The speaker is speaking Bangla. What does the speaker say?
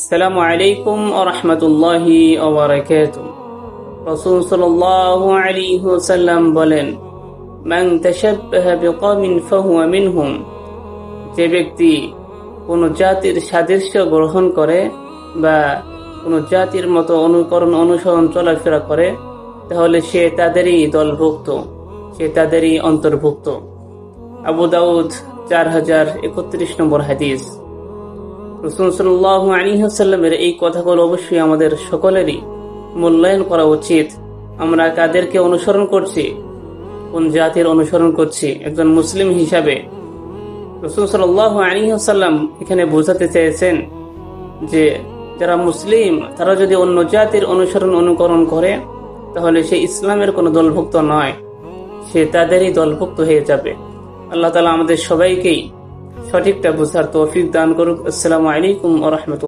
আসসালামু আলাইকুম ওয়া রাহমাতুল্লাহি ওয়া বারাকাতুহু। রাসূল সাল্লাল্লাহু আলাইহি ওয়াসাল্লাম বলেন, মান তাশাব্বাহা বিকওমিন ফাহুয়া মিনহুম। যে ব্যক্তি কোন জাতির সাদৃশ্য গ্রহণ করে বা কোন জাতির মতো অনুকরণ অনুসরণ চলাফেরা করে, তাহলে সে তাদেরই দলভুক্ত, সে তাদেরই অন্তর্ভুক্ত। আবু দাউদ 4031 নম্বর হাদিস। রাসূল সাল্লাল্লাহু আলাইহি ওয়াসাল্লামের এই কথাগুলো অবশ্যই আমাদের সকলেরই মূল্যায়ন করা উচিত। আমরা কাদেরকে অনুসরণ করছি, কোন জাতির অনুসরণ করছি। একজন মুসলিম হিসাবে রাসূল সাল্লাল্লাহু আলাইহি ওয়াসাল্লাম এখানে বোঝাতে চেয়েছেন যে যারা মুসলিম তারা যদি অন্য জাতির অনুকরণ করে, তাহলে সে ইসলামের কোনো দলভুক্ত নয়, সে তাদেরই দলভুক্ত হয়ে যাবে। আল্লাহ তাআলা আমাদের সবাইকেই সঠিকটা বোঝার তৌফিক দান করুক। আসসালামু আলাইকুম ওয়া রাহমাতুল্লাহ।